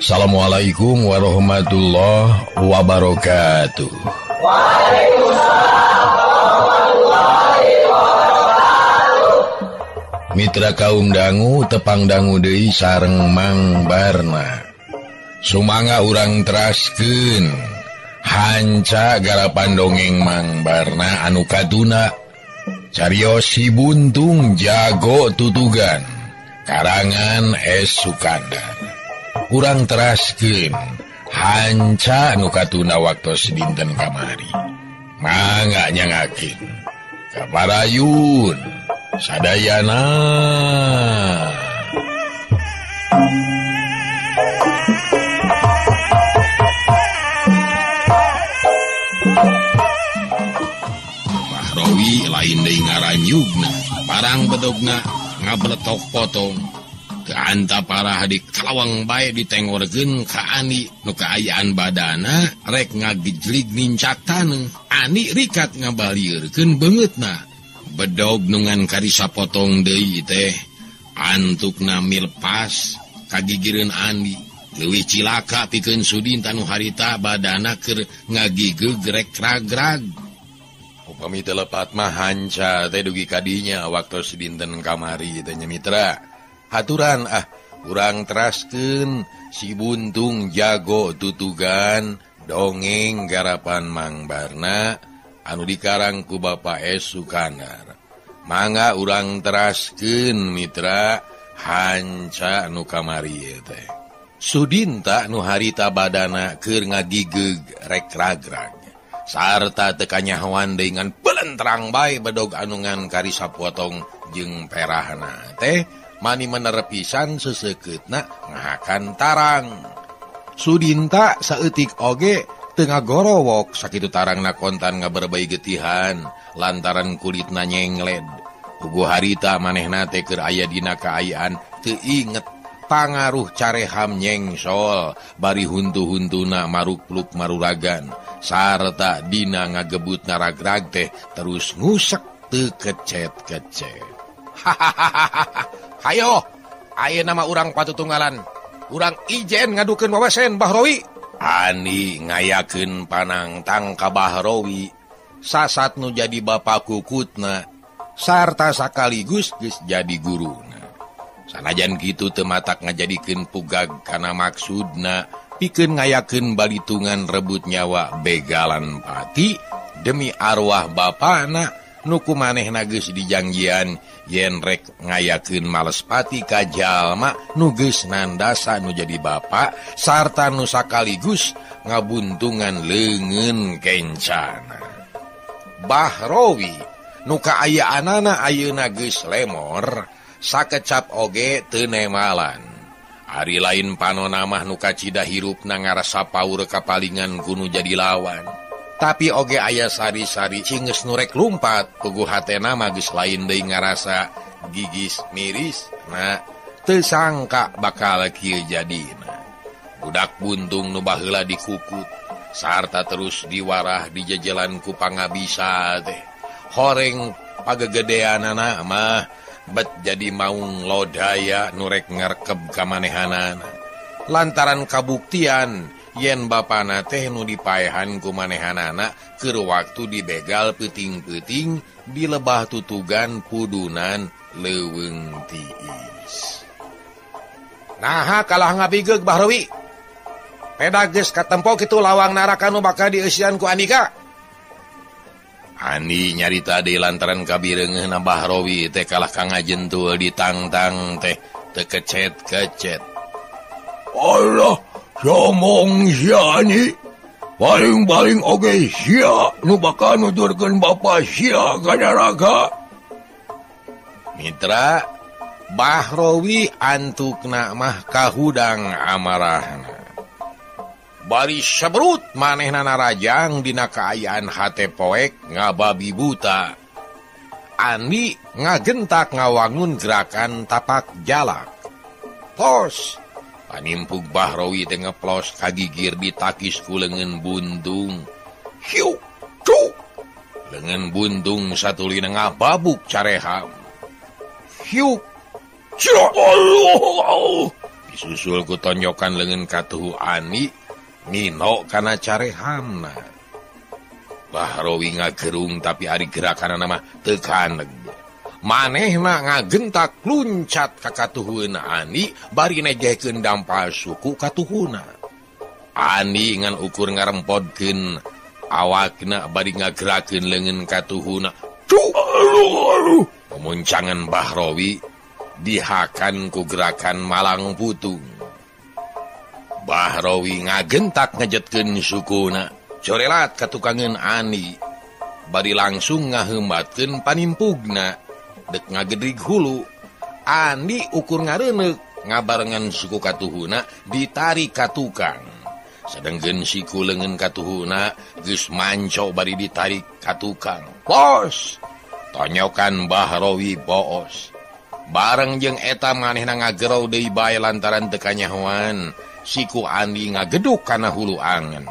Assalamualaikum warahmatullahi wabarakatuh. Waalaikumsalam warahmatullahi wabarakatuh. Mitra kaum dangu tepang dangu deui sareng Mang Barna. Sumangga urang teraskeun hanca garapan dongeng Mang Barna anu kaduna cariyos Si Buntung Jago Tutugan karangan S. Sukandar. Urang teraskeun hanca anu katuna waktos dinten kamari. Mangga nyangakeun kaparayun sadayana. Bahrowi lain deui ngaranjugna, parang bedogna ngabeletok potong. Keanta para hadik kalawang bae ditengorkeun ka Ani nu kaayaan badana rek ngagejlig nincatan. Ani rikat ngabaliurkeun beungeutna. Bedog nungan karisa potong deui teh antukna milpas kagigireun Ani. Leuwih cilaka pikeun Sudin tanu harita badana keur ngagigeg rek ragrag. Upami teu lepat mah hanca teh dugi kadinya waktos dinten kamari teh nya mitra. Haturan urang teraskeun Si Buntung Jago Tutugan dongeng garapan Mang Barna anu dikarang ku Bapak S. Sukandar. Mangga urang teraskeun mitra hanca nu kamari teh. Sudinta nu harita badana keur ngagigeg rek ragrag sarta teu kanyahoan dengan pelentrang bae bedog anu ngan karisa potong jeung perahna teh mani menerepisan seseukeutna ngahakan tarang. Sudinta saeutik oge teu ngagorowok sakitu tarangna kontan ngaberbei getihan lantaran kulitna nyengled. Puguh harita manehna teh keur aya dina kaayaan teu inget pangaruh careham nyengsol bari huntu-huntuna marukluk maruragan sarta dina ngagebutna ragrag teh terus ngusek teu kecet-kecet. Hayo, ayeuna mah urang patutunggalan. Urang ijen ngadukeun wawesen Bahrowi. Ani ngayakeun panangtang ka Bahrowi. Sasat nu jadi bapa kukutna sarta sakaligus geus jadi guruna. Sanajan kitu teu matak ngajadikeun pugag kana maksudna pikeun ngayakeun balitungan rebut nyawa begalan pati demi arwah bapana nu kumanehna geus dijangjian yen rek ngayakeun malespati ka jalma nu geus nandasa nu jadi bapa sarta nu sakaligus ngabuntungan leungeun kencana. Bahrowi nu kaayaanana ayeuna geus lemor sakecap oge teu nemalan. Ari lain panonna mah nu kacida hirupna ngarasa paur kapalingan kudu jadi lawan. Tapi oge aya sari-sari cingeus nu rek lumpat puguh hatena mah geus lain deui ngarasa gigis miris. Nah, teu sangka bakal kieu jadina. Budak Buntung nu baheula dikukut sarta terus diwarah dijejelan ku pangabisa teh. Horeng pagegedeanana mah bet jadi maung lodaya nu rek ngarkeb ka manehanana. Lantaran kabuktian yen bapana teh nu dipaehan ku manehanana keur waktu dibegal peuting-peuting di lebah tutugan pudunan leuweung tiis. Naha kalah ngabigeg Bahrowi. Peda geus katempo kitu lawang naraka nu bakal dieusian ku Andika. Ani nyarita deui lantaran kabireungeunna Bahrowi teh kalah kangajentul ditangtang teh teu kecet-kecet. Allah somong sia ni, paling-paling oge sia nu bakal nuturkeun bapa sia ka neraka. Mitra, Bahrowi antukna mah kahudang amarahna. Bari sebrut manehna narajang dina kaayaan hate poek ngababi buta. Ani ngagentak ngawangun gerakan tapak jalak. Tos, panimpug Bahrowi teh ngeplos kagigir ditakis ku leungeun Buntung. Hiu, cuk. Leungeun Buntung satulina ngababuk careham. Hiu, cuk. disusul ku tonjokan leungeun katuhu Ani nino kana carehamna. Bahrowi ngagerung tapi ari gerakanna mah teu kaneg. Manehna ngagentak luncat ka katuhuna Ani bari nejehkeun dampal suku katuhuna. Ani ngan ukur ngarempodkeun awakna bari ngagerakeun leungeun katuhuna. Pemuncangan Bahrowi dihakan ku gerakan malang putung. Bahrowi ngagentak ngejetkeun sukuna, corelat katukangeun Ani. Bari langsung ngahembatkeun panimpugna, dek ngagedrig hulu. Ani ukur ngareuneuh ngabarengan suku katuhuna ditarik ka tukang. Sedengkeun siku leungeun katuhuna geus manco bari ditarik ka tukang. Bos! Tonyokan Bahrowi boos. Bareng jeung eta manehna ngagerau deui bae lantaran teu kanyahoan siku Andi ngageduk kana hulu angen.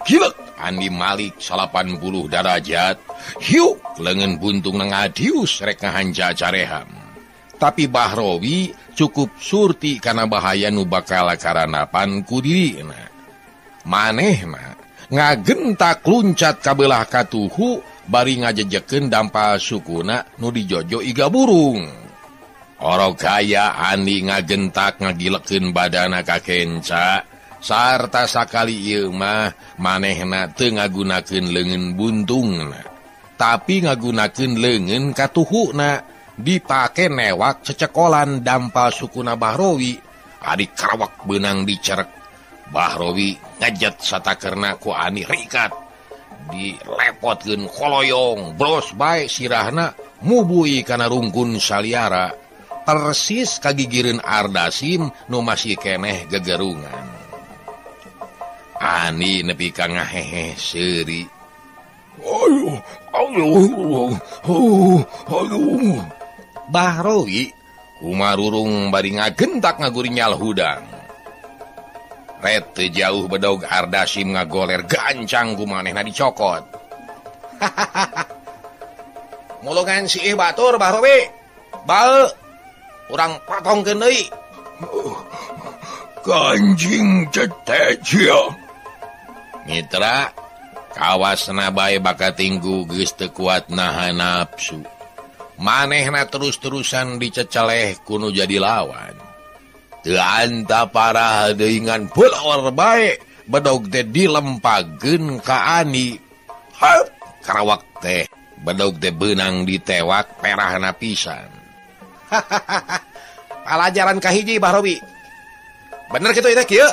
Gilek Andi malik 80 derajat. Hiuk leungeun buntungna ngadius rek ngahanca careham. Tapi Bahrowi cukup surti kana bahaya nu bakal karanapan ku dirina. Manehna ngagentak luncat ka beulah katuhu bari ngajejekeun dampal sukuna nu dijojo iga burung. Orok kaya Andi ngagentak ngagilekeun badana ka kenca, sarta sakali ieu mah manehna teu ngagunakeun leungeun buntungna, tapi ngagunakeun leungeun katuhuna dipake newak cecekolan dampal sukuna Bahrowi. Ari karawak beunang dicerek, Bahrowi ngajet satakerna ku Ani rikat, dilepotkeun koloyong, bros bae sirahna mubui kana rungkun saliara. Persis kagigireun Ardasim nu masih keneh gegerungan. Ani nepi ka ngahehe seuri. Ayo. Bahrowi kumarurung bari ngagentak ngagurinyal hudang. Ret teu jauh bedog Ardasim ngagoler gancang ku manehna dicokot. Mulungan si batur Bahrowi. Bae urang patongkeun deui. Kanjing cetecia. Mitra, kawasna bae baka tinggu geus teu kuat nahan nafsu. Manehna terus-terusan diceceleh kudu jadi lawan. Teu anta parah deui ngan pelawar bae bedog teh dilempagkeun ka Ani. Hap, karawak teh bedog teh beunang ditewak perahna pisan. Pelajaran kahiji Bahrowi. Bener kitu teh kieu.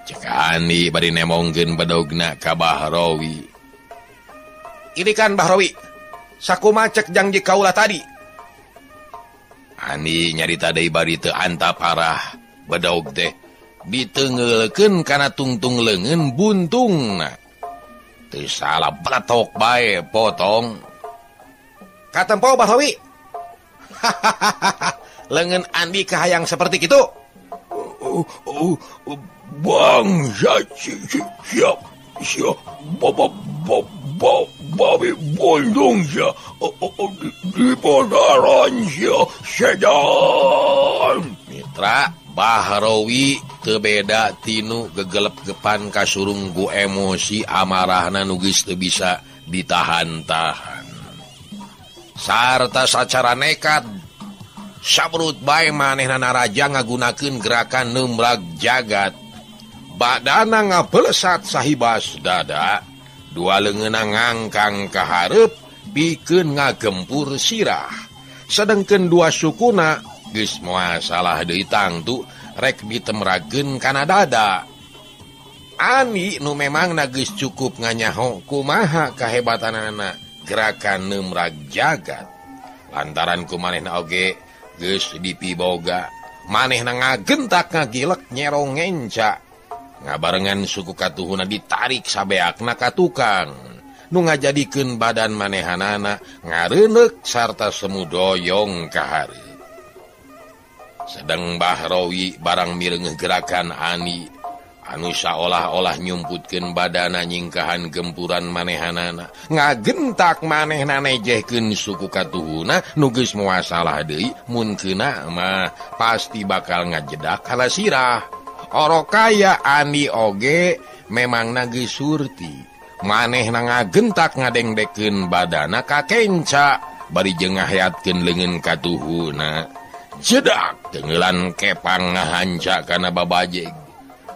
Cek Ani bari nemongkeun bedogna ka Bahrowi. Ini kan Bahrowi, sakumaha cek janji kaula tadi. Ani nyarita deui bari teu anta parah bedog teh ditengeulkeun kana tungtung leungeun buntungna. Teu salah balatok bae potong. Katempo Bahrowi. Leungeun Andi kahayang seperti itu. Bang, siap. Babi bondong sia. Di podaran sia sedan. Mitra, Bahrowi teu beda tinu gegelep-gepan kasurung ku emosi amarahna nu geus teu bisa ditahan-tahan. Sarta sacara nekat sabrut bae manehna naraja ngagunakeun gerakan nembrag jagat. Badana ngabelesat sahibas dada, dua leungeunna ngangkang ka hareup pikeun ngagempur sirah. Sedengkeun dua sukuna geus moal salah deui tangtu rek ditemrageun kana dada. Ani nu memangna geus cukup nganyaho kumaha kahebatanana gerakan nemrag jagat. Lantaran ku manehna oge geus dipiboga, manehna ngagentak ngagilek nyerong ngenca. Ngabarengan suku katuhuna ditarik sabeakna ka tukang. Nu ngajadikeun badan manehanana ngareuneuh sarta semu doyong ka hareup. Sedeng Bahrowi barang mireungeuh gerakan Ani anu saolah-olah nyumputkeun badana nyingkahan gempuran manehanana ngagentak manehna nejehkeun suku katuhuna nu geus masalah deui mun keuna mah pasti bakal ngajedak halasirah. Orokaya Ani oge memang geus surti manehna ngagentak ngadengdekeun badana ka kenca bari jeung ngahyatkeun leungeun katuhuna jedak tenggelan kepang ngahanca kana babajeg.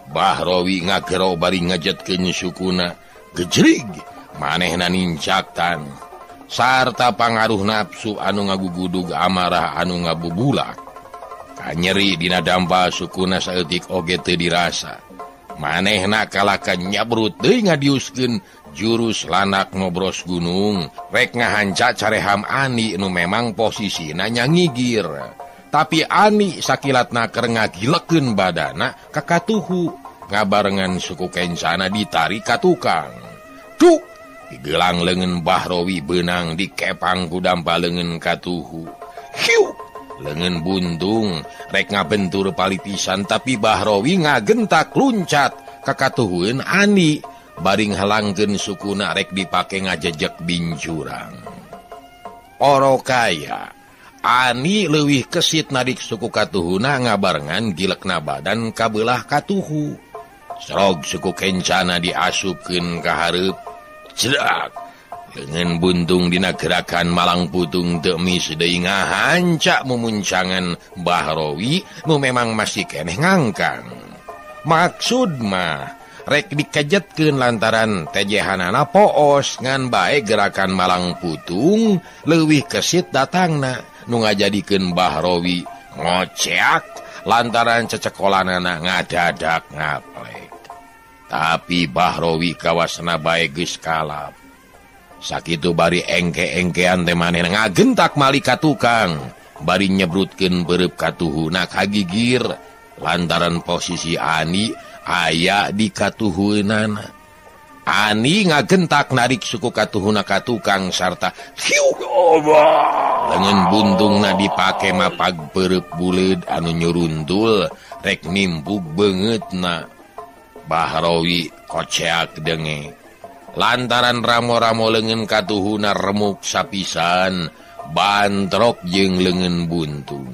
Bahrowi ngagero bari ngajetkeun sukuna gejrig manehna nincakan sarta pangaruh nafsu anu ngagugudug amarah anu ngabubulak kanyeri dina dampal sukuna saeutik oge teu dirasa. Manehna kalakan nyabrut deui ngadiuskeun jurus lanak ngobros gunung rek ngahanca careham Ani nu memang posisina nyangigir. Tapi Ani sakilatna keur ngagilekeun badana ka katuhu ngabarengan suku kencana ditarik ka tukang. Duk digelang leungeun Bahrowi beunang dikepang ku dampal leungeun katuhu. Hiu leungeun buntung rek ngabentur palitisan tapi Bahrowi ngagentak luncat ka katuhueun Ani bari ngalangkeun sukuna rek dipake ngajejek binjurang. Orokaya Ani leuwih kesit nadik suku katuhuna ngabarengan gilekna badan kabelah katuhu. Serog suku kencana diasupkeun ka hareup. Cedak. Leungeun buntung dina gerakan malang putung teu mis deui ngahanca mumuncangan Bahrowi nu memang masih keneh ngangkang. Maksud mah rek dikejetkeun lantaran tejehanana poos ngan bae gerakan malang putung leuwih kesit datangna. Nu ngajadikeun Bahrowi ngoceak lantaran cecekolanana ngadadak ngaplek. Tapi Bahrowi kawasna bae geus kalap. Sakitu bari engke-engkean teh manehna ngagentak malih ka tukang, bari nyebrutkeun beureub katuhuna kagigir lantaran posisi Ani aya di katuhueunana. Ani ngagentak narik suku katuhuna ka tukang sarta hiu leungeun buntungna dipake mapag beureub buleud anu nyuruntul rek nimpug beungeutna. Bahrowi koceak denge lantaran ramo-ramo leungeun katuhuna remuk sapisan bantrok jeung leungeun buntung.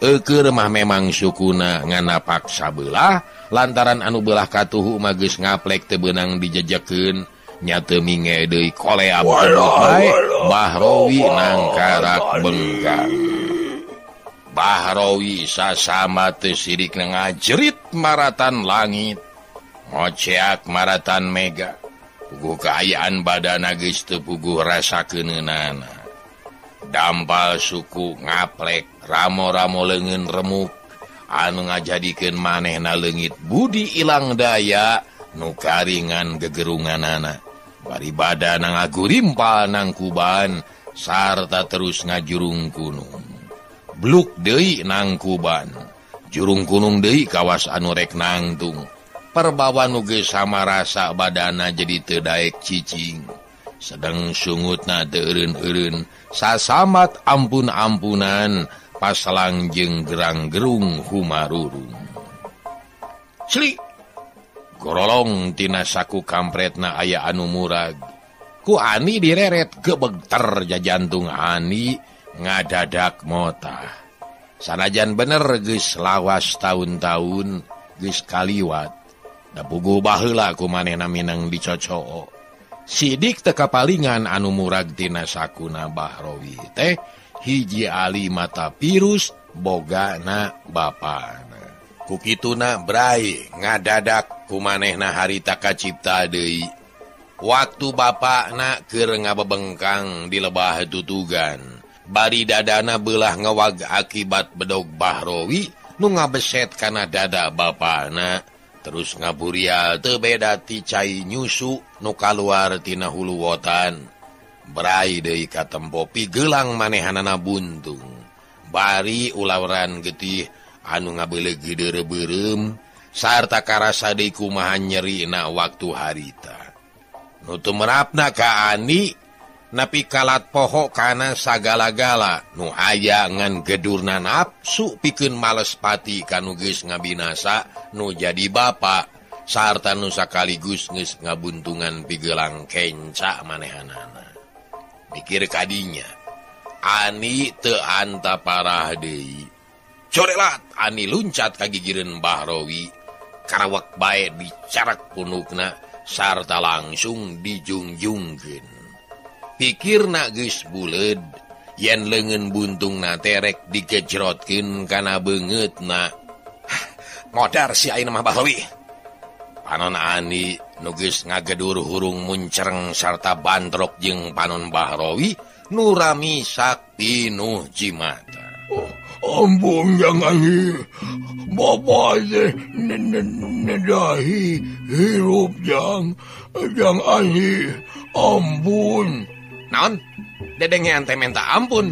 Keur mah memang sukuna nganapak sabelah lantaran anu belah katuhu mah geus ngaplek teu beunang dijejekeun nya teu minge deui koleab bae Bahrowi nangkarak benggang. Bahrowi sasama teu sirik ngajerit maratan langit ngoceak maratan mega puguh kaayaan badana geus teu puguh rasakeunana. Dampal suku ngaplek ramo-ramo leungeun remuk anu ngajadikeun manehna leungit budi ilang daya nu karingan gegerunganana bari badana ngagurimpal nang kuban sarta terus ngajurung kunung. Bluk deui nang kuban jurung kunung deui kawas anu rek nangtung perbawa nu geus samarasa badana jadi teu daek cicing. Sedang sungutna teu eureun-eureun sasamat ampun-ampunan pasalang jeung gerang-gerung humarurung. Cli gorolong tina saku kampretna aya anu murag. Ku Ani direret gebegter jajantung Ani ngadadak motah. Sanajan bener geus lawas taun-taun geus kaliwat. Da puguh baheula ku manehna minang dicocoo. Sidik teu kapalingan anu murag tina sakuna Bahrowi teh hiji ali mata pirus bogana bapana. Kukituna brai ngadadak kumanehna harita kacipta deui. Waktu bapana keur ngabebengkang di lebah tutugan, bari dadana beulah ngewag akibat bedog Bahrowi nu ngabeset kana dada bapana. Terus ngaburial teu beda ti cai nyusu nu kaluar tina hulu wotan. Brai deui ka tempo pigelang manehanana buntung. Bari ulawran getih anu ngabeuleug geudeureu beureum sarta karasa deui kumaha nyerina waktu harita. Nu tumerapna ka Ani napi kalat poho kana sagala-gala nu aya ngan gedurna nafsu pikeun males pati kanu geus ngabinasa nu jadi bapa sarta nu sakaligus geus ngabuntungan pigelang kenca manehanana. Mikir kadinya, Ani teu anta parah deui. Corelat Ani luncat ka gigireun Mbah Rowi, karawak bae dicarak punukna sarta langsung dijungjungkeun. Pikirna geus buleud, yen leungeun buntungna terek digejrotkeun kana beungeutna. Modar si ayeuna mah Mbah Rowi. Panon Ani nu geus ngagedur hurung muncereng sarta bantrok jeung panon Mbah Rowi nu rami sakti nuh jimata. Ampun Jang Ani, Bapak teh nedahi hirup Jang Ani, ampun. Naon? Dedengean teh minta ampun.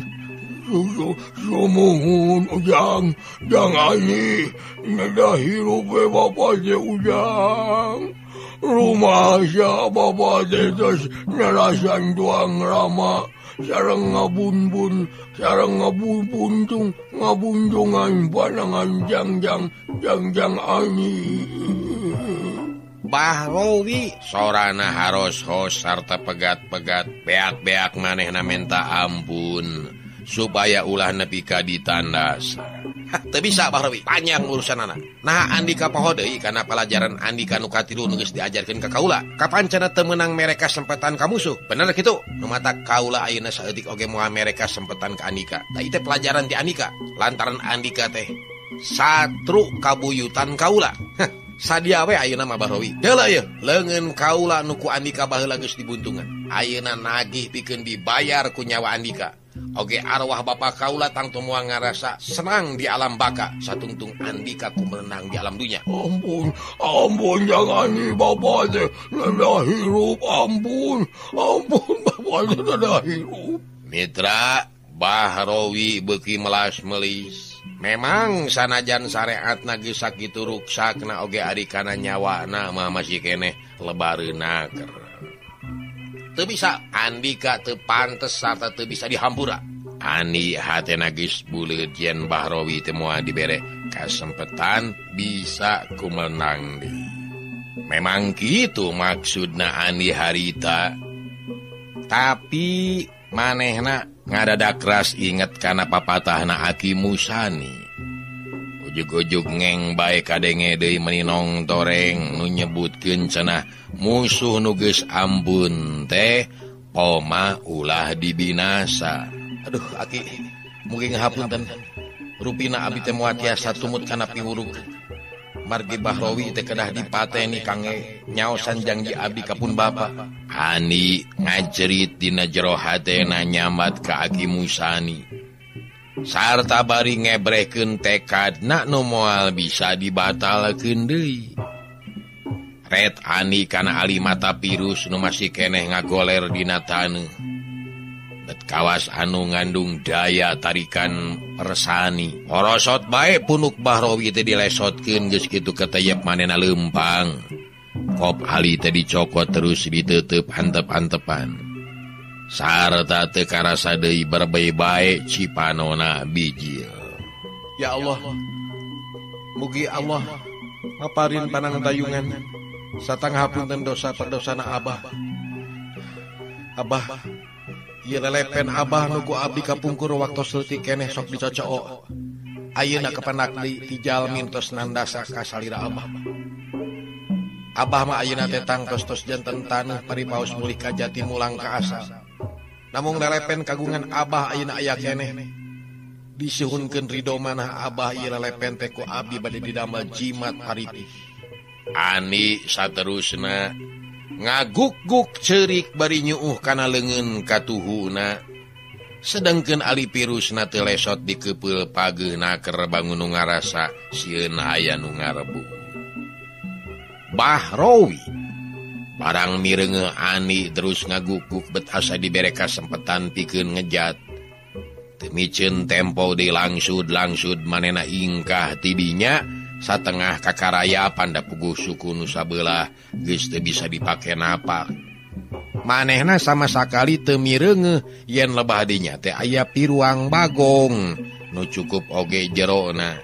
Sumuhun Jang Ani, nedah hirup Bapak teh Ujang. Rumah sia Bapak teh tos nerasan tuang rama. Sareng ngabunbun, sareng ngabuntungan panangan Jang Ani. Mbah Rowi sorana haros-hos sarta pegat-pegat beak-beak manehna minta ampun supaya ulah nepi ka ditandas. Teu bisa Mbah Rowi, panjang urusanana. Nah Andika poho deui kana pelajaran Andika nu katilu nu geus diajarkeun ka kaula. Kapancana teu meunang mere kasempetan ka musuh. Bener kitu? Nu mata kaula ayeuna saeutik oge moal mere kasempetan ka Andika. Da ieu teh pelajaran ti Andika. Lantaran Andika teh satru kabuyutan kaula. Sadia we ayeuna mah Mbah Rowi. Deula ieu, leungeun kaula nu ku Andika baheula geus dibuntungan. Ayeuna nagih pikeun dibayar ku nyawa Andika. Oge arwah Bapak kaula tangtu moal ngarasa senang di alam baka satungtung Andika ku merenang di alam dunya. Ampun Jang Ani, Bapak teh nedah hirup, ampun Bapak teh nedah hirup. Mitra Mbah Rowi beuki melas-melis. Memang sanajan syariatna geus sakitu ruksakna oge ari kana nyawana mah masih keneh lebareuna keur. Teu bisa Andika teu pantes sarta teu bisa dihampura. Ani hatena geus buleud yen Mbah Rowi teh moal dibere kasempetan bisa kumenang deui. Memang kitu maksudna Ani harita. Tapi manehna ngadadak ras inget kana papatahna Aki Musani. Ujug-ujug ngeng bae kadenge deui meninong toreng nu nyebutkeun cenah musuh nu geus ampun teh poma ulah dibinasa. Aduh Aki, mugi ngahapunten. Rupina abdi teh moal tiasa tumut kana piwurug. Margi Mbah Rowi teh kedah dipateni kangge nyaosan janji abdi kapun Bapa. Ani ngajerit dina jero hatena nyambat ka Aki Musani. Sarta bari ngebrehkeun tekadna nu moal bisa dibatalkeun deui. Ret Ani kana ali mata virus nu masih keneh ngagoler dina taneuh. Bet kawas anu ngandung daya tarikan persani. Orosot bae punuk Mbah Rowi teh dilesotkeun geus kitu keteyep manehna leumpang. Kop ali teh dicokot terus diteuteup antep-antepan. Sarta teu karasa deui berbay-bae cipanona bijil. Ya Allah, mugi Allah maparin panangdayungan sarta ngahapunten dosa perdosana Abah. Abah, ieu lelepen Abah nu ku abdi kapungkur waktos leutik keneh sok dicocoo. Ayeuna kepenak deui ti jalmi tos nandasa ka salira Abah. Abah mah ayeuna teh tangtos-tos janten taneuh paripaos mulih ka jati mulang ka asal. Namun lelepen kagungan Abah ayeuna aya keneh. Disuhunkeun ridho manah Abah ieu lelepen teh ku abdi bade didamel jimat paripih. Ani saterusna ngaguk-guk ceurik bari nyuuh kana leungeun katuhuna. Sedengkeun ali virusna teu lesot di kepeul pageuna keur bangun nu ngarasa sieun aya nu ngarebu. Mbah Rowi barang mirenge Ani terus ngaguk-guk bet asa dibere kasempetan pikeun ngejat. Teu miceun tempo deui langsud manehna ingkah tidinya satengah kakarayapan da puguh suku nu sabelah geus teu bisa dipake napak. Manehna sama sakali teu mirenge yen lebah dinya teh aya piruang bagong nu cukup oge jerona.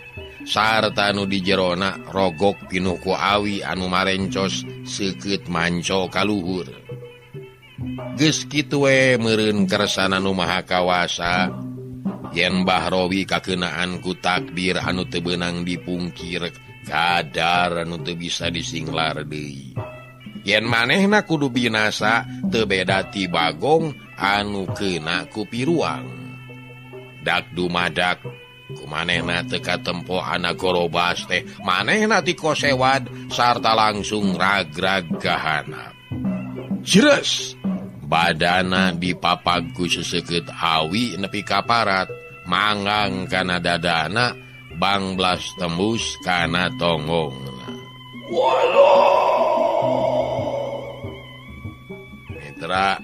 sarta anu di jerona rogok pinuh ku awi anu marencos seukeut manco kaluhur. Geus kitu we meureun kersana nu maha kawasa yen Mbah Rowi kakeunaan ku takdir anu teu beunang dipungkir, kadar anu teu bisa disinglar deui. Yen manehna kudu binasa teu beda ti Bagong anu keuna ku Piruang. Dak dumadak kumanehna teu katempo Anagorobas teh manehna ti Kosewad sarta langsung ragrag kahanap. Jeres badana dipapag ku seseukeut awi nepi ka parat, manggang kana dadana, bangblas tembus kana tonggongna. Mitra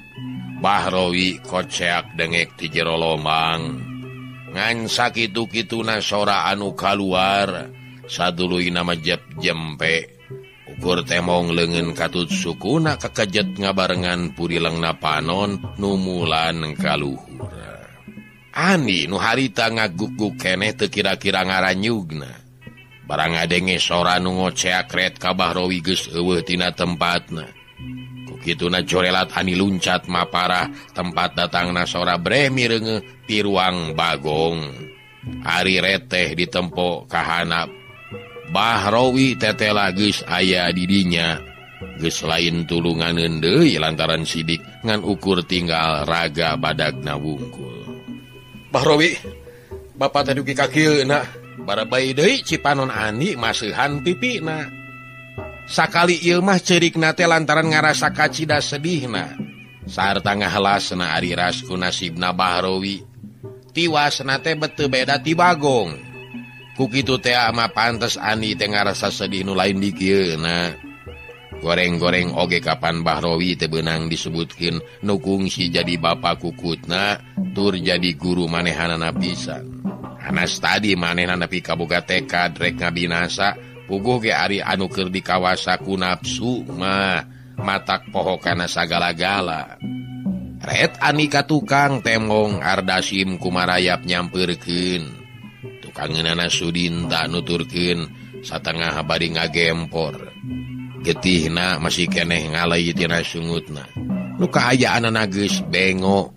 Mbah Rowi koceak dengek ti jero lomang. Ngan sakitu-kituna sora anu kaluar saduluy nama jep-jempe. Ukur temong leungeun katut sukuna kakejet ngabarengan purilengna panon numulan kaluhur. Ani nu harita ngaguk-guk keneh teu kira-kira ngaranyugna. Barang ngadenge sora nu ngoceak ret ka Mbah Rowi geus eueuh tina tempatna. Kukituna jorelat ani luncat maparah tempat datangna sora breh mireungeuh Piruang Bagong. Ari reteh ditempo kahanap. Mbah Rowi tetela geus aya di dinya, geus lain tulunganeun deui lantaran sidik ngan ukur tinggal raga badagna wungkul. Mbah Rowi, Bapak teh dugi ka kieuna, barabai deui Cipanon Ani maseuhan pipina. Sakali ieu mah ceurikna teh lantaran ngarasa kacida sedihna, sarta ngahelasna ari ras ku nasibna Mbah Rowi. Tiwasna teh beteu beda ti Bagong. Kukitu teh ama pantes Ani teh ngarasa sedih nu lain di kieuna. Goreng-goreng oge kapan Mbah Rowi teh beunang disebutkeun nu kungsi jadi bapa kukutna tur jadi guru manehanana pisan. Anas tadi manehna nepi kaboga tekad rek ngabinasa puguh ge ari anu keur dikawasa ku nafsu mah matak pohokana sagala-gala. Ret Ani ka tukang temong Ardasim kumarayap nyampeurkeun. Kangenana Sudinta nuturkeun satengah bari ngagempor. Getihna masih keneh ngalai tina sungutna. Nu kaayaanana geus bengo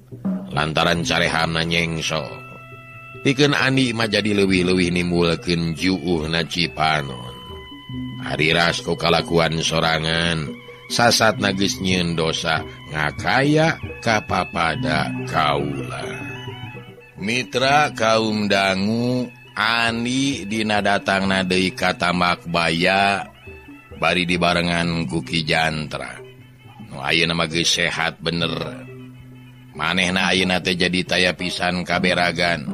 lantaran carehamna nyengso. Pikeun Ani mah jadi leuwih-leuwih nimbulkeun juuhna Cipanon. Ari ras ku kalakuan sorangan, sasatna geus nyieun dosa ngakaya ka papada kaula. Mitra kaum dangu Ani dina datangna deui ka Tambakbaya bari dibarengan ku Ki Jantra. Nu ayeuna mah geus sehat bener. Manehna ayeuna teh jadi taya pisan kaberagan.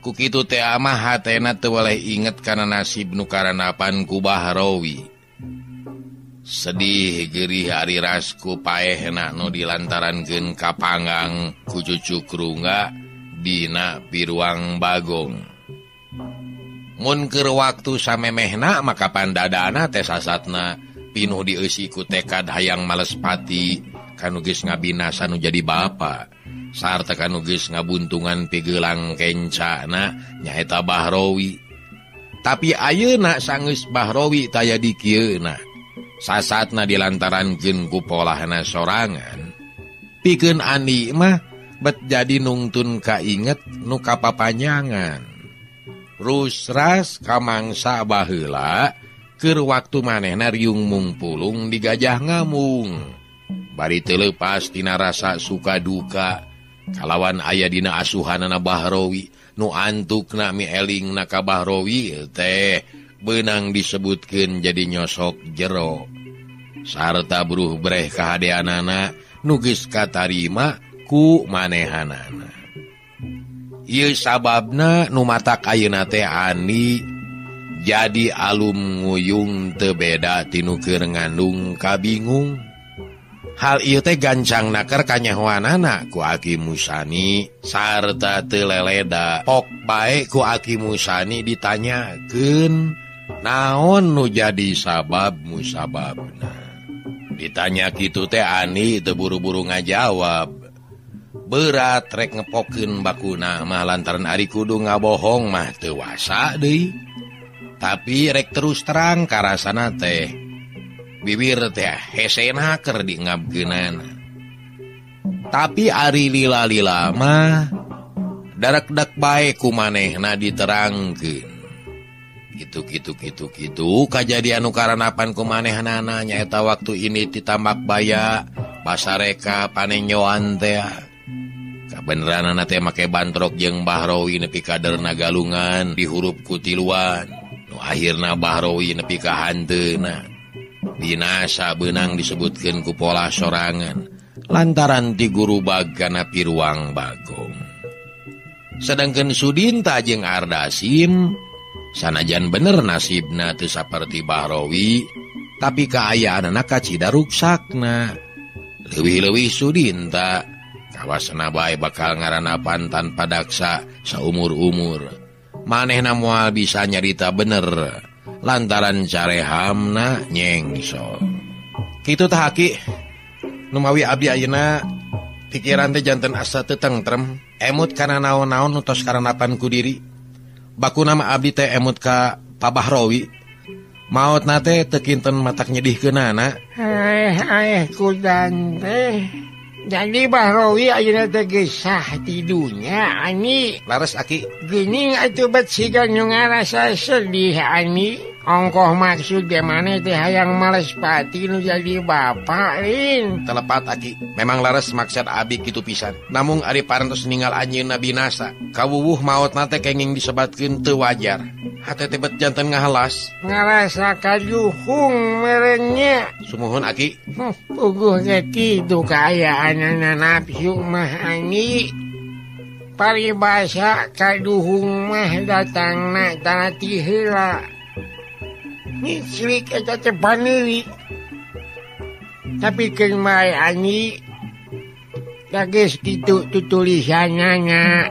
Ku kitu teh mah hatena teu waleh inget kana nasib nu karanapan ku Mbah Rowi. Sedih geurih ari ras ku paehna nu dilantarankeun kapanggang ku cucuk Rungga dina Piruang Bagong. Mun keur waktu samemehna maka pandadana teh sasatna pinuh dieusi ku tekad hayang malespati kanu geus ngabinasa nu jadi bapa sarta kanu geus ngabuntungan pigeulang kencana nyaeta Mbah Rowi. Tapi ayeuna sanggeus Mbah Rowi taya di kieuna sasatna dilantarankeun ku polahna sorangan. Pikeun Ani mah bet jadi nungtun kainget nu kapapanjangan. Rusras kamangsa baheula keur waktu manehna riung mungpulung di Gajah Ngamung. Bari teu leupas tina rasa suka duka kalawan aya dina asuhanana Mbah Rowi nu antukna mielingna ka Mbah Rowi teh beunang disebutkeun jadi nyosok jero. Sarta buruh breh kahadeanana nu geus katarima ku manehanana. Ieu sababna nu matak ayeuna teh Ani jadi alum nguyung teu beda tinu keur ngandung kabingung. Hal ieu teh gancangna keur kanyahoanana ku Aki Musani sarta teu leleda. Pok bae ku Aki Musani ditanyakeun naon nu jadi sabab musababna. Ditanya kitu teh Ani teu buru-buru ngajawab. Berat rek ngepokeun bakuna mah lantaran ari kudu ngabohong mah teu wasa deui. Tapi rek terus terang karasana teh bibir teh hesena keur diingapkeunana. Tapi ari lila-lila mah darak-dak bae ku manehna diterangkeun. Gitu kajadian nu karanapan ku manehnana nyaeta waktu ini ditambak baya pasareka panenyoan teh. Kabeneranana teh make bantrok jeung Bahrowi nepi ka Derna Galungan di huruf kutiluan. Nu akhirna Bahrowi nepi ka hanteuna. Binasa beunang disebutkeun ku pola sorangan lantaran ti guru bagana Piruang Bagong. Sedangkeun Sudinta jeung Ardasim sanajan bener nasibna teu saperti Bahrowi, tapi kaayaanna kacida ruksakna. Leuwih-leuwih Sudinta kawasana bae bakal ngaranapan tanpa daksa saumur-umur. Manehna moal bisa nyarita bener lantaran carehamna nyengsol. Kitu tah Aki, nu mawi abdi ayeuna pikiran teh janten asa teu tentrem, emut kana naon-naon nu tos karanapan ku diri. Baku nama abdi teh emut ka Pak Bahrowi. Maotna teh teu kinten matak nyedihkeunana. Kudan teh. Jadi Bahrowi ayeuna teh geus sah ti dunya ani. Laras Aki. Geuning atuh bet siga nu ngarasa sedih ani. Ongkoh maksud ge maneh teh hayang males pati nu jadi bapak Lin. Telepat Aki. Memang laras maksud abdi kitu pisan. Namung ari parantos ninggal anjeunna binasa, kawuwuh maotna teh kenging disebatkeun teu wajar. Hate teh bet janten ngahelas. Ngarasa kajuhung merenya. Sumuhun Aki. Puguh ge kitu kaayaanna nafsu mah ani. Paribasa kaduhung mah datangna tana ti heula. Nisrik eta teh paneuri. Tapi keun bae ani da geus kitu tulisanna.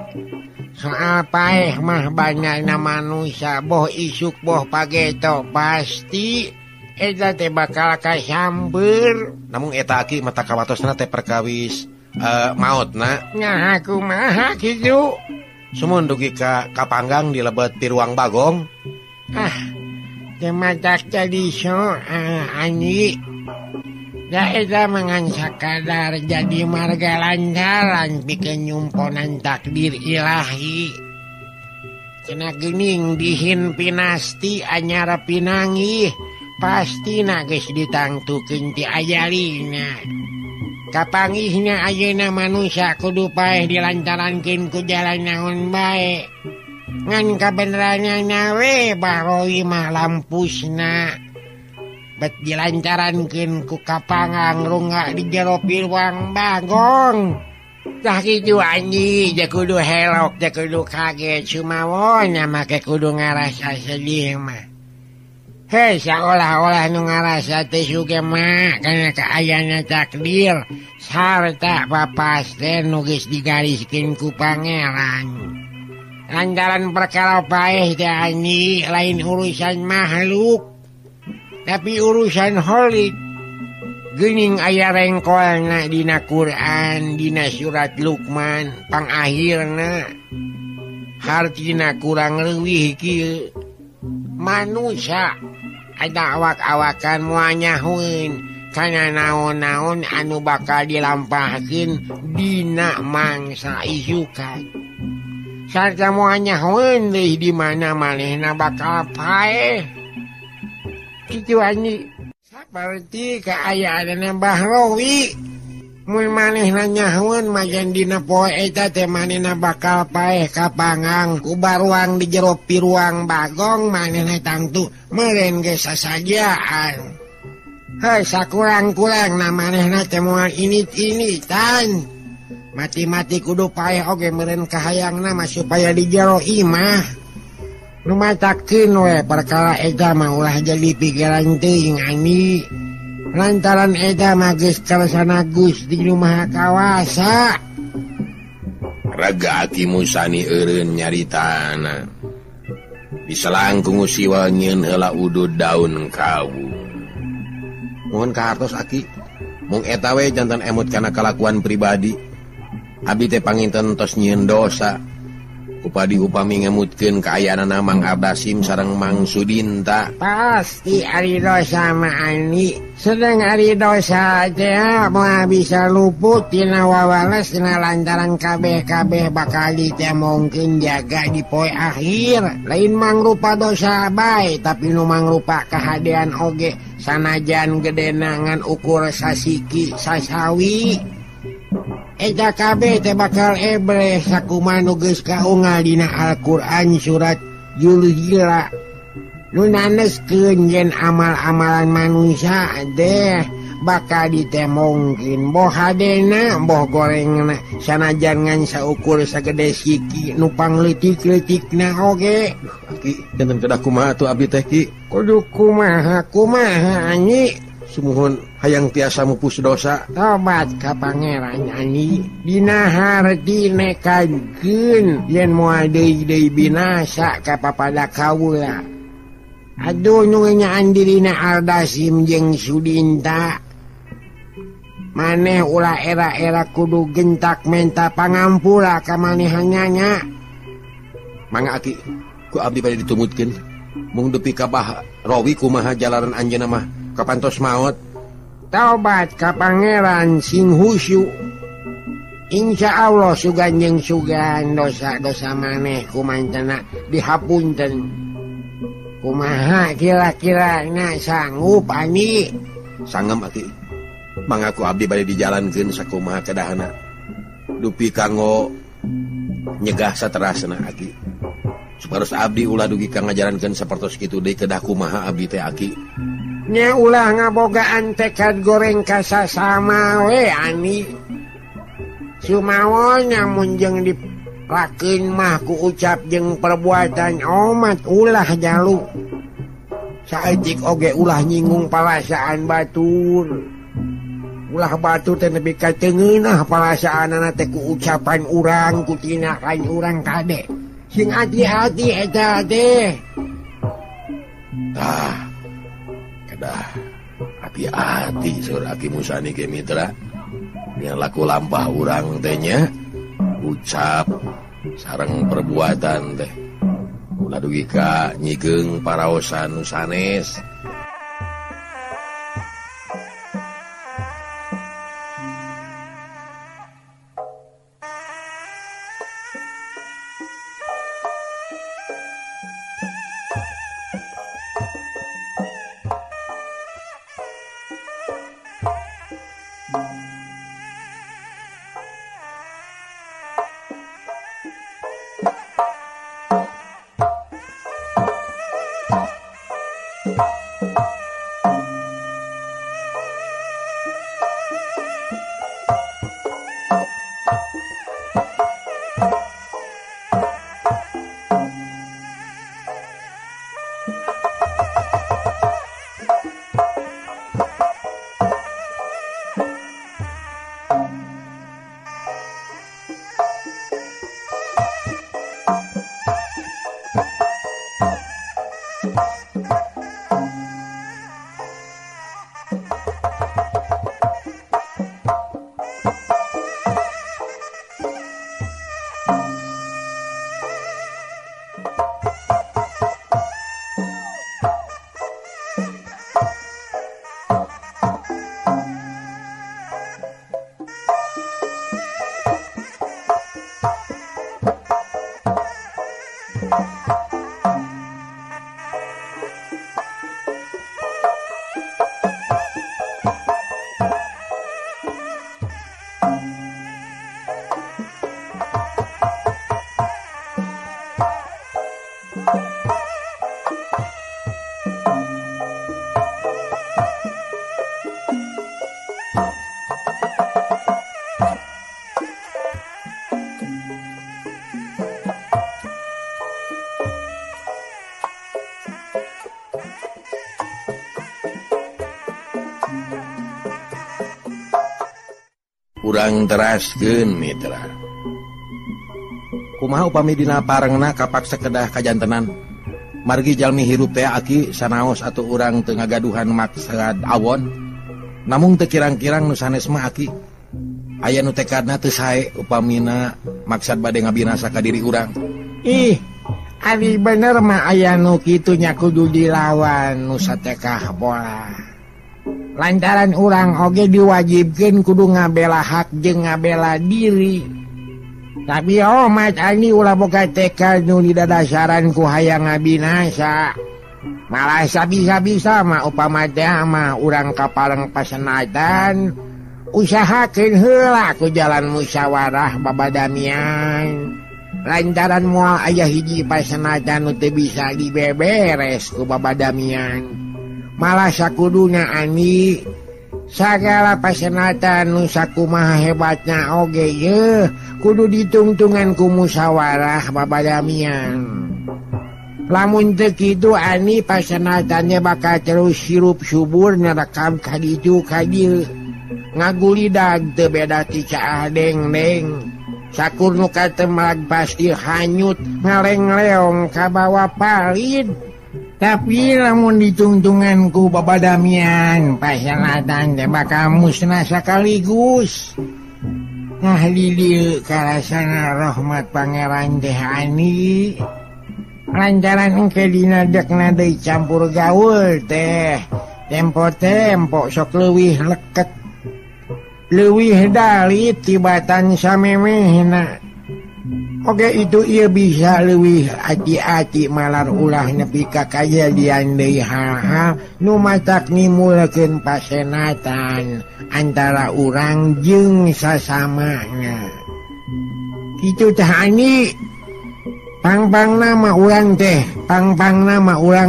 Soal paeh mah banyakna manusia boh isuk boh pageto pasti eta teh bakal kasamber. Namun eta Aki mata kawatosna teh perkawis maotna. Nah kumaha kitu? Sumun dugi ka Kapanggang di lebet Piruang Bagong. Matak jadi ani. Da eta mangan sakadar jadi marga lantaran pikeun nyumponan takdir ilahi. Cenah geuning dihin pinasti anyara pinangih pastina geus ditangtukeun ti ajalina. Kapangihna ayeuna manusia kudu paeh dilantarankeun ku jalan naon bae. Ngan kabeneranna we Bahrowi mah lampusna bet dilancarankeun ku Kapangang rungga di jero Piruang Bagong. Tah kitu anji, ja kudu helok, ja kudu kaget sumawon make kudu ngarasa sedih mah. Hei, seolah-olah nu ngarasa teh suge mah kana kaayana takdir sarta papasten nu geus digariskeun ku Pangeran. Lantaran perkara paeh teh ani lain urusan makhluk, tapi urusan holik. Geuning aya rengkolna dina Quran, dina surat Luqman pangakhirna. Hartina kurang leuwih kieu. Manusia ada awak-awakan moal nyahoeun kana naon-naon anu bakal dilampahkeun dina mangsa isukan. Sarta moal nyahoeun deui di mana manehna bakal paeh. Kitu ani saperti kaayaanna Bahrowi. Mun manehna nyahoeun majan dina poe eta teh manehna bakal paeh Kapangang ku baruang di jero Piruang Bagong manehna tangtu meureun ge sasajaan. Heuh sakurang-kurangna manehna teh moal init-initan. Mati-mati kudu paeh oge meureun kahayangna mah supaya di jero imah. Nu matakeun we perkara eta mah ulah jadi pikiran teuing ani. Lantaran eta mah geus karsana Gusti Nu Maha Kawasa. Raga Aki Musani eureun nyaritana. Diselang ku ngusiwa nyieun heula udud daun kawu. Mohon kahartos Aki. Mung eta we janten emut kana kalakuan pribadi. Abdi teh panginten tos nyieun dosa. upadi upami ngemutkeun kaayana Mang Abdasim sareng Mang Sudinta. Pasti ari dosa mah Ani. Sedang ari dosa teh moal bisa luput tina wawalesna lantaran kabeh-kabeh bakal ditemongkeun jaga di poe akhir. Lain mangrupa dosa bae tapi nu mangrupa kahadean oge sanajan gedena ngan ukur sasiki sasawi. Eta kabeh teh bakal ebre sakumaha nu geus kaunggal dina Al-Qur'an surat Zulhijjah. Nu naneskeun yen amal-amalan manusia deh bakal ditemongkeun boh hadena boh gorengna sanajan ngan saukur sagede siki nu pangleutik-leutikna oge. Ki enten kedah kumaha atuh abdi teh Ki? Kudu kumaha Ani. Sumuhun hayang tiasa mupus dosa. Tobat ka Pangeran Ani. Dina harti nekadkeun yen moal deui-deui binasa ka papada kawula. Aduh nu nyaan dirina Aldasim jeung Sudinta. Maneh ulah era-era kudu gentak menta pangampura ka manehannya nya. Mangga Aki, ku abdi bade ditumutkeun. Mung depi ka Bahrowi kumaha jalaran anjeunna mah kapantos maot. Taubat ka Pangeran sing husyu. Insya Allah sugan jeung sugan dosa-dosa maneh kumantena dihapunten. Kumaha kira-kira na sanggup Ani? Sanggem Aki. Mangga ku abdi bade dijalankeun sakumaha kedahana. Dupi kanggo nyegah saterasna Aki. Supados abdi ulah dugi ka ngajarankeun sapertos kitu deui kedah kumaha abdi teh Aki. Nya ulah ngabogaan tekad goreng ka sasama we Ani. Sumawon nyamun jeung dipelakeun mah ku ucap jeung perbuatan omat ulah jalu. Saeutik oge ulah nyinggung parasaan batur. Ulah batur teh nepi ka teungeunah parasaanana teh ku ucapan urang ku tinakan urang kade. Sing hati-hati eta teh. Kedah hati-hati saur Aki Musani ge mitra. Yang laku lampah urang teh nya ucap sareng perbuatan teh ulah dugi ka nyigeung paraosan nu sanes. Urang teraskeun mitra. Kumaha upami dina parengna kapaksa kedah kajantenan. Margi jalmi hirup teh Aki sanaos atuh urang teu ngagaduhan maksad awon. Namung teu kirang-kirang nu sanes mah Aki. Aya nu tekadna teu sae upamina maksad bade ngabinasa ka diri urang. Ih, ari bener mah aya nu kitu nya kudu dilawan nu satekah bola. Lantaran urang oge diwajibkeun kudu ngabela hak jeung ngabela diri. Tapi mat ani ulah boga tekad nu didadasaran ku hayang ngabinasa. Malah sabisa-bisa mah upama teh mah urang kapaleng pasenatan usahakeun heula ku jalan musyawarah babadamian. Lantaran moal aya hiji pasenatan nu teu bisa dibeberes ku babadamian. Malah sakuduna ani sagala pasenatan nu sakumaha hebatna oge ye kudu ditungtungan ku musyawarah babadamian. Lamun teu kitu ani pasenatannya bakal terus hirup subur nerekam ka ditu ka dieu. Ngagulidag teu beda ti caah deng-deng. Sakur nu katemlag pasti hanyut meleng-leong ka bawa palid. Tapi lamun ditungtungan ku babadamian pasenatan teh bakal musnah sakaligus. Nah di dieu karasana rahmat pangeran teh ani. Lantaran engke dina dekna deui campur gaul teh tempo-tempo sok leuwih leket leuwih dalit tibatan samemehna. Oge itu ieu bisa leuwih ati-ati malar ulah nepi ka kajadian deui hal-hal nu matak nimulkeun pasenatan antara urang jeung sasamana. Kitu teh ani pang-pang nama urang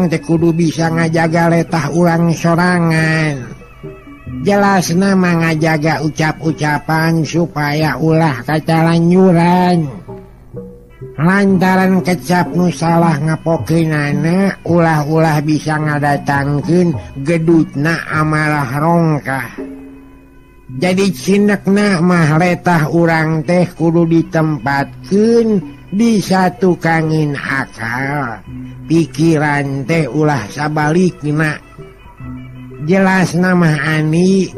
teh kudu bisa ngajaga letah urang sorangan. Jelasna mah ngajaga ucap-ucapan supaya ulah kacalanjuran. Lantaran kecap nu salah ngapokeunana ulah-ulah bisa ngadatangkeun gedutna amalah rongkah. Jadi cinekna mah letah urang teh kudu ditempatkeun di satu kangin akal, pikiran teh ulah sabalikna. Jelasna mah ani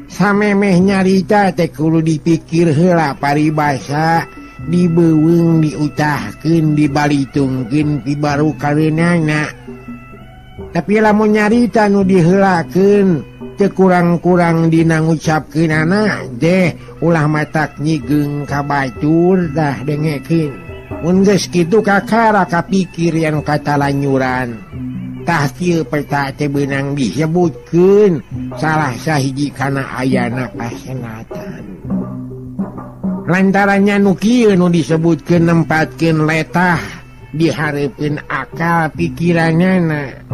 samemeh nyarita teh kudu dipikir heula paribasa, dibeuweung diutahkeun, dibalitungkeun pibaru kareunana. Tapi lamun nyarita nu diheulakeun teu kurang-kurang dina ngucapkeunana teh ulah matak nyigeung ka batur dah dengekeun. Mun geus kitu kakara kapikir yang katalanyuran. Tah kieu peta teh beunang disebutkeun salah sahiji kana ayana pasenatan. Lantarannya nu kieu nu disebutkeun nempatkeun letah dihareupeun akal pikiranana.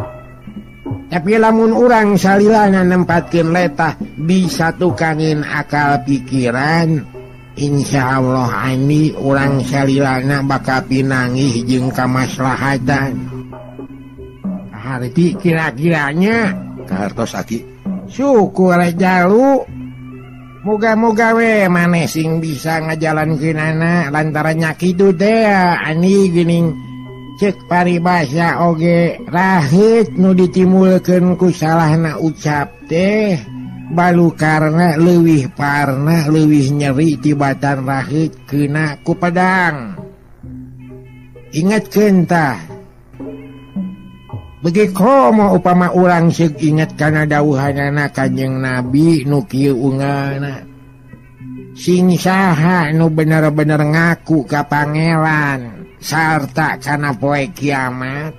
Tapi lamun urang salilana nempatkeun letah di satu kangin akal pikiran, insyaallah ani urang salilana bakal pinangih jeung kamaslahatan. Harti kira-kiranya kahartos aki syukur jalu. Moga-moga we maneh sing bisa ngajalankeunana lantarannya kitu teh ani geuning cek paribasa oge raheut nu ditimulkeun ku salahna ucap teh balukarna leuwih parna leuwih nyeri tibatan raheut keuna ku pedang. Ingatkeun tah bagi komo upama urang seug inget kana dawuhanana Kanjeng Nabi nu kieu ungana. Sing saha nu bener-bener ngaku ka pangeran sarta kana poe kiamat,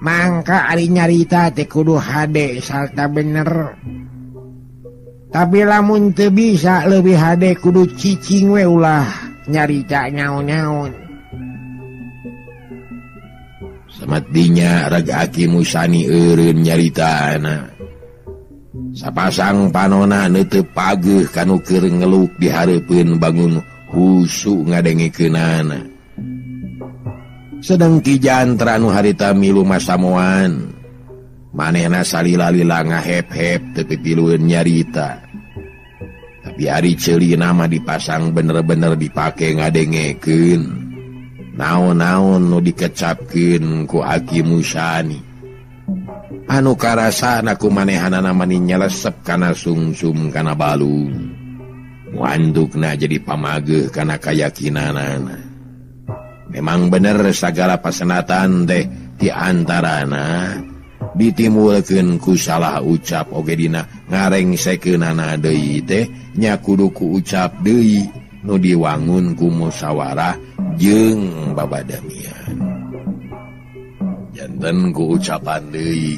mangka ari nyarita teh kudu hade sarta bener. Tapi lamun teu bisa leuwih hade kudu cicing we ulah nyarita nyaon-nyaon. Semetinya raga aki musani eureun nyaritana. Sapasang panona teu pageuh kanu keur ngeluk dihareupeun bangun husu ngadengekeunana. Sedeng ti jantra nu harita milu masamoan, manehna salila-lila ngahep-hep teu pipilueun nyarita. Tapi ari ceulina mah dipasang bener-bener dipake ngadengekeun. Naon-naon nu dikecapkeun ku aki musani. Anu karasana ku manehanana mani nyelesep kana sungsum kana balung. Wandukna jadi pamageuh kana kayakinanana. Memang bener segala pasenatan teh diantarana ditimulkeun ku salah ucap oge dina ngarengsekeunana deui teh nya kudu ku ucap deui nu diwangun ku musyawarah jeung babadamian. Janten ku ucapan deui.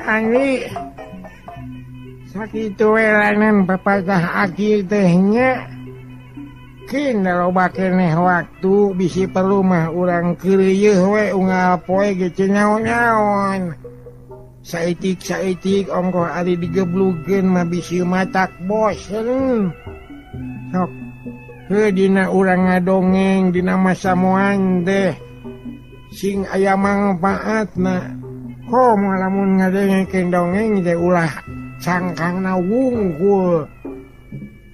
Ani sakitu welanan pepatah akhir tehnya kina loba keneh waktu bisi perlu mah urang keureuh we unggal poe ge teu nyaon-nyaon. Saetik ongkoh ari digeblugkeun mah bisi matak bosen. Sok heuh dina urang ngadongeng dina masa moan teh sing aya manfaatna. Komo lamun ngadengekeun dongeng teh ulah cangkangna wungkul.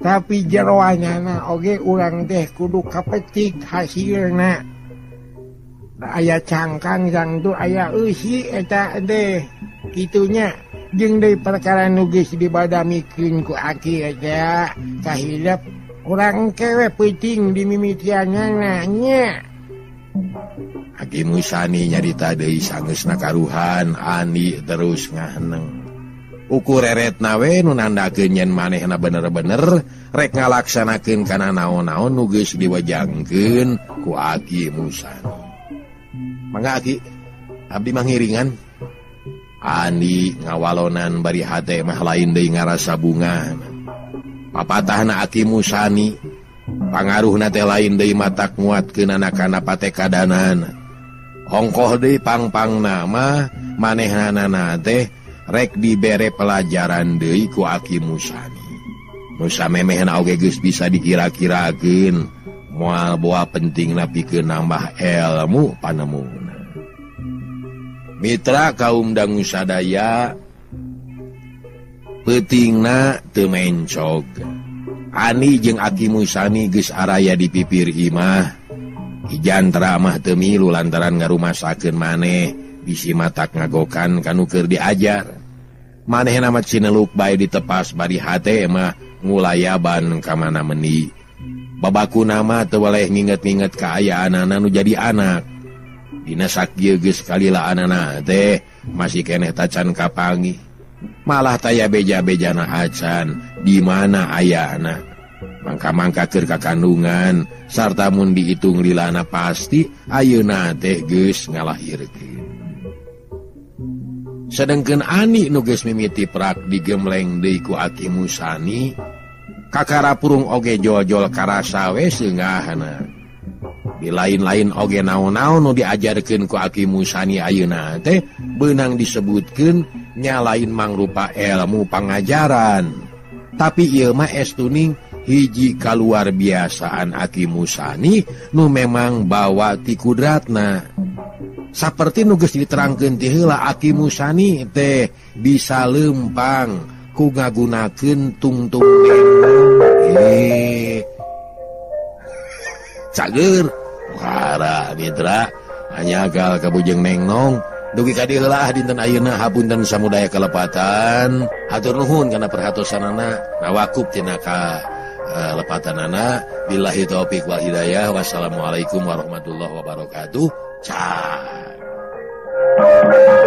Tapi jeroanyana oge urang teh kudu kapetik hasilna. Da aya cangkang jang tu aya eusi eta teh. Kitunya jeung deui perkara nu geus dibadamikeun ku aki eta kahilap urang kewe peuting dimimitianna nya. Aki Musani nyarita deui sangeusna karuhan Ani terus ngaheneng. Ukur eretna we nu nandakeun yen manehna bener-bener rek ngalaksanakeun kana naon-naon nu geus diwajangkeun ku Aki Musani. Mangga Aki, abdi manghiringan. Ani ngawalonan bari hate mah lain deui ngarasa bunga. Papatahna Aki Musani pangaruhna teh lain deui matak nguatkeun anak-anak patekadanan. Hongkoh deui pangpangna mah manehnana teh rek dibere pelajaran deui ku Aki Musani. Nu samemehna oge geus bisa dikira-kirakeun moal boa pentingna pikeun nambah ilmu panemuna. Mitra kaum dangu sadaya peutingna teu mencog. Ani jeung Aki Musani geus araya di pipir imah. Ijantra mah teu milu lantaran ngarumasakeun maneh bisi matak ngagokan kanu keur diajar. Manehna mah cineluk bae ditepas bari hate mah ngulayaban ka mana meuni. Babakuna mah teu weleh nginget-nginget kaayaanana nu jadi anak. Dina sakieu geus kalilaanana teh masih keneh tacan kapangi. Malah taya beja-bejana acan di mana ayana. Mangka-mangka keur kakandungan sarta mun diitung lilana pasti ayeuna teh geus ngalahirkeun. Sedengkeun Ani nu geus mimiti prak digemleng deui ku Aki Musani, kakarapurung oge jol-jol karasa we seunggahna. Di lain-lain oge naon-naon nu diajarkeun ku Aki Musani ayeuna teh beunang disebutkeun nya lain mangrupa ilmu pangajaran. Tapi ieu mah estuning hiji kaluar biasaan Aki Musani nu memang bawa ti kudratna. Saperti nu geus diterangkeun ti heula Aki Musani teh bisa lempang ku ngagunakeun tungtung cager wara mitra hanyagal kabujeng nengnong dugi ka dieu heula dinten ayeuna hapunten samudaya kalepatan hatur nuhun kana perhatosanana nawakub tina ka lepatanana. Billahi taufiq wal hidayah. Wassalamualaikum warahmatullahi wabarakatuh. Cah.